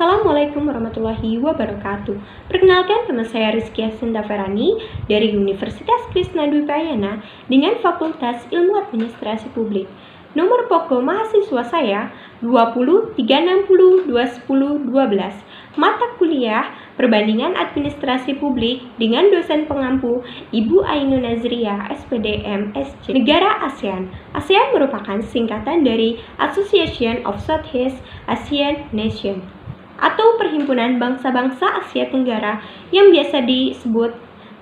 Assalamualaikum warahmatullahi wabarakatuh. Perkenalkan, nama saya Rizky Asinta Ferani dari Universitas Krishna Dwi Payana dengan Fakultas Ilmu Administrasi Publik. Nomor pokok mahasiswa saya 20 360 210 12. Mata kuliah Perbandingan Administrasi Publik dengan dosen pengampu Ibu Ainun Nazriah, SPDM, SC. Negara ASEAN. ASEAN merupakan singkatan dari Association of Southeast Asian Nations atau Perhimpunan Bangsa-Bangsa Asia Tenggara yang biasa disebut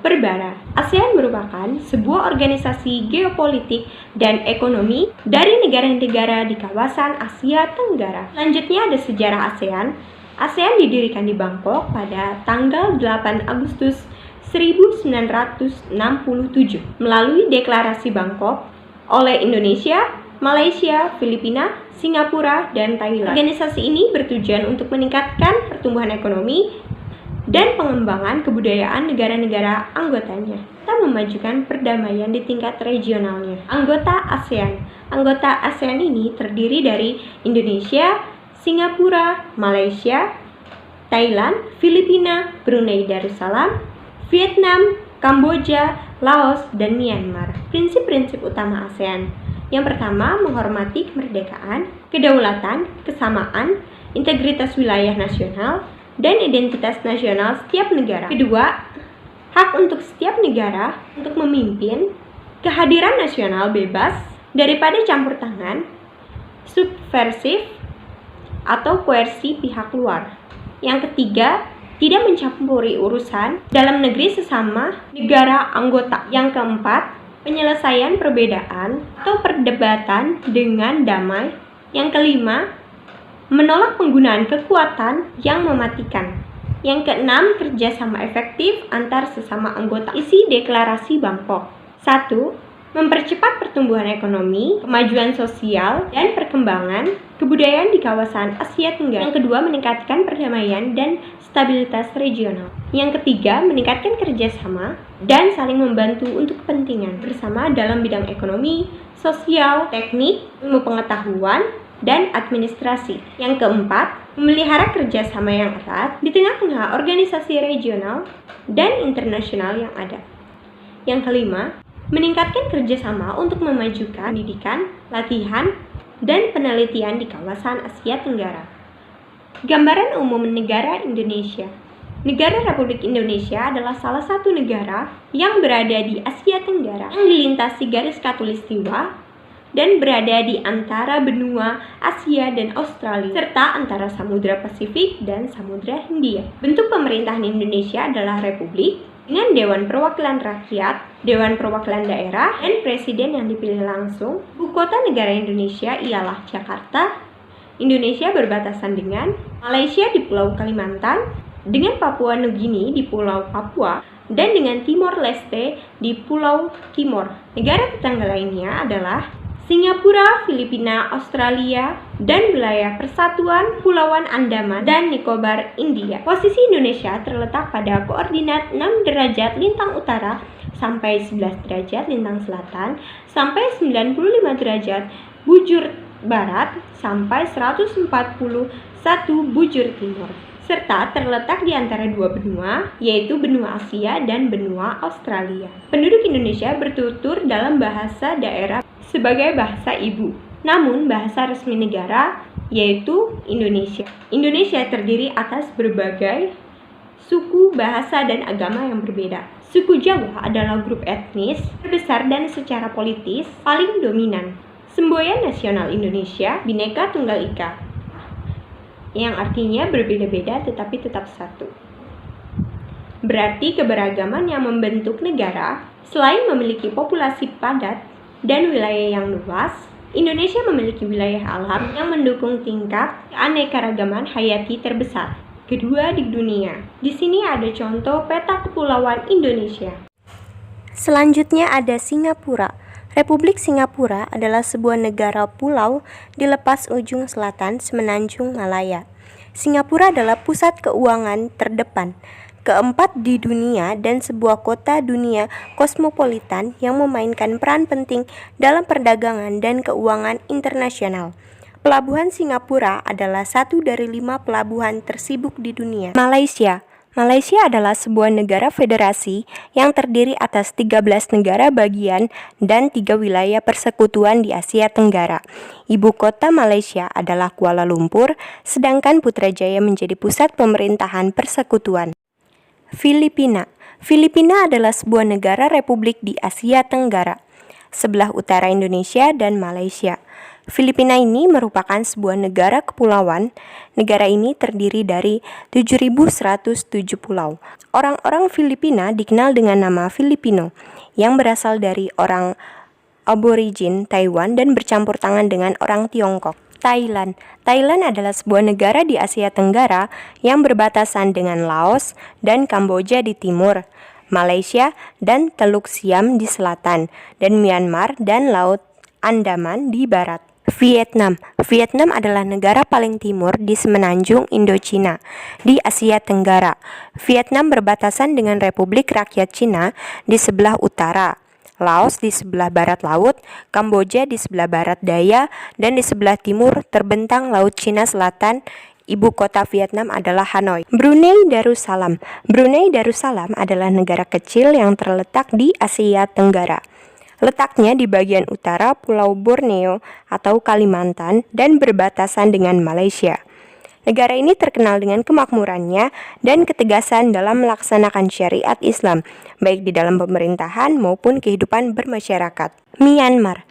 Perbara. ASEAN merupakan sebuah organisasi geopolitik dan ekonomi dari negara-negara di kawasan Asia Tenggara. Selanjutnya ada sejarah ASEAN. ASEAN didirikan di Bangkok pada tanggal 8 Agustus 1967 melalui Deklarasi Bangkok oleh Indonesia, Malaysia, Filipina, Singapura, dan Thailand. Organisasi ini bertujuan untuk meningkatkan pertumbuhan ekonomi dan pengembangan kebudayaan negara-negara anggotanya, serta memajukan perdamaian di tingkat regionalnya. Anggota ASEAN. Anggota ASEAN ini terdiri dari Indonesia, Singapura, Malaysia, Thailand, Filipina, Brunei Darussalam, Vietnam, Kamboja, Laos, dan Myanmar. Prinsip-prinsip utama ASEAN. Yang pertama, menghormati kemerdekaan, kedaulatan, kesamaan, integritas wilayah nasional, dan identitas nasional setiap negara. Kedua, hak untuk setiap negara untuk memimpin, kehadiran nasional bebas daripada campur tangan, subversif, atau koersi pihak luar. Yang ketiga, tidak mencampuri urusan dalam negeri sesama negara anggota. Yang keempat, penyelesaian perbedaan atau perdebatan dengan damai. Yang kelima, menolak penggunaan kekuatan yang mematikan. Yang keenam, kerjasama efektif antar sesama anggota. Isi Deklarasi Bangkok. 1. Mempercepat pertumbuhan ekonomi, kemajuan sosial, dan perkembangan kebudayaan di kawasan Asia Tenggara. Yang kedua, meningkatkan perdamaian dan stabilitas regional. Yang ketiga, meningkatkan kerjasama dan saling membantu untuk kepentingan bersama dalam bidang ekonomi, sosial, teknik, ilmu pengetahuan, dan administrasi. Yang keempat, memelihara kerjasama yang erat di tengah-tengah organisasi regional dan internasional yang ada. Yang kelima, meningkatkan kerjasama untuk memajukan pendidikan, latihan, dan penelitian di kawasan Asia Tenggara. Gambaran umum negara Indonesia. Negara Republik Indonesia adalah salah satu negara yang berada di Asia Tenggara yang dilintasi garis khatulistiwa dan berada di antara benua Asia dan Australia, serta antara Samudra Pasifik dan Samudra Hindia. Bentuk pemerintahan Indonesia adalah republik dengan Dewan Perwakilan Rakyat, Dewan Perwakilan Daerah, dan Presiden yang dipilih langsung. Ibu kota negara Indonesia ialah Jakarta. Indonesia berbatasan dengan Malaysia di Pulau Kalimantan, dengan Papua Nugini di Pulau Papua, dan dengan Timor Leste di Pulau Timor. Negara tetangga lainnya adalah Singapura, Filipina, Australia, dan wilayah Persatuan Pulauan Andaman dan Nicobar, India. Posisi Indonesia terletak pada koordinat 6 derajat lintang utara sampai 11 derajat lintang selatan sampai 95 derajat bujur barat sampai 141 bujur timur, serta terletak di antara dua benua, yaitu benua Asia dan benua Australia. Penduduk Indonesia bertutur dalam bahasa daerah sebagai bahasa ibu. Namun bahasa resmi negara yaitu Indonesia. Indonesia terdiri atas berbagai suku, bahasa, dan agama yang berbeda. Suku Jawa adalah grup etnis terbesar dan secara politis paling dominan. Semboyan nasional Indonesia Bhinneka Tunggal Ika, yang artinya berbeda-beda tetapi tetap satu. Berarti keberagaman yang membentuk negara. Selain memiliki populasi padat dan wilayah yang luas, Indonesia memiliki wilayah alam yang mendukung tingkat keanekaragaman hayati terbesar kedua di dunia. Di sini ada contoh peta kepulauan Indonesia. Selanjutnya ada Singapura. Republik Singapura adalah sebuah negara pulau di lepas ujung selatan Semenanjung Malaya. Singapura adalah pusat keuangan terdepan, keempat di dunia, dan sebuah kota dunia kosmopolitan yang memainkan peran penting dalam perdagangan dan keuangan internasional. Pelabuhan Singapura adalah satu dari 5 pelabuhan tersibuk di dunia. Malaysia adalah sebuah negara federasi yang terdiri atas 13 negara bagian dan 3 wilayah persekutuan di Asia Tenggara. Ibu kota Malaysia adalah Kuala Lumpur, sedangkan Putrajaya menjadi pusat pemerintahan persekutuan. Filipina adalah sebuah negara republik di Asia Tenggara, sebelah utara Indonesia dan Malaysia. Filipina ini merupakan sebuah negara kepulauan. Negara ini terdiri dari 7.107 pulau. Orang-orang Filipina dikenal dengan nama Filipino, yang berasal dari orang aborigin Taiwan dan bercampur tangan dengan orang Tiongkok. Thailand adalah sebuah negara di Asia Tenggara yang berbatasan dengan Laos dan Kamboja di timur, Malaysia dan Teluk Siam di selatan, dan Myanmar dan Laut Andaman di barat. Vietnam adalah negara paling timur di semenanjung Indochina di Asia Tenggara. Vietnam berbatasan dengan Republik Rakyat Cina di sebelah utara, Laos di sebelah barat laut, Kamboja di sebelah barat daya, dan di sebelah timur terbentang Laut Cina Selatan. Ibu kota Vietnam adalah Hanoi. Brunei Darussalam adalah negara kecil yang terletak di Asia Tenggara. Letaknya di bagian utara Pulau Borneo atau Kalimantan dan berbatasan dengan Malaysia. Negara ini terkenal dengan kemakmurannya dan ketegasan dalam melaksanakan syariat Islam, baik di dalam pemerintahan maupun kehidupan bermasyarakat. Myanmar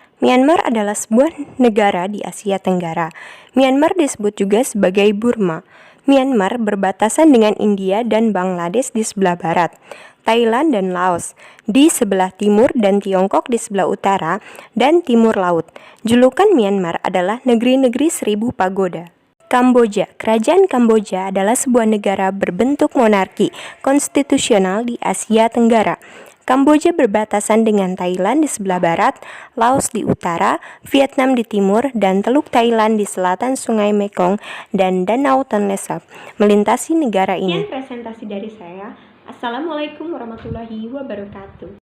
adalah sebuah negara di Asia Tenggara. Myanmar disebut juga sebagai Burma. Myanmar berbatasan dengan India dan Bangladesh di sebelah barat, Thailand dan Laos di sebelah timur, dan Tiongkok di sebelah utara dan timur laut. Julukan Myanmar adalah negeri-negeri 1000 pagoda. Kamboja. Kerajaan Kamboja adalah sebuah negara berbentuk monarki konstitusional di Asia Tenggara. Kamboja berbatasan dengan Thailand di sebelah barat, Laos di utara, Vietnam di timur, dan Teluk Thailand di selatan Sungai Mekong dan Danau Tonle Sap melintasi negara ini. Sekian presentasi dari saya. Assalamualaikum warahmatullahi wabarakatuh.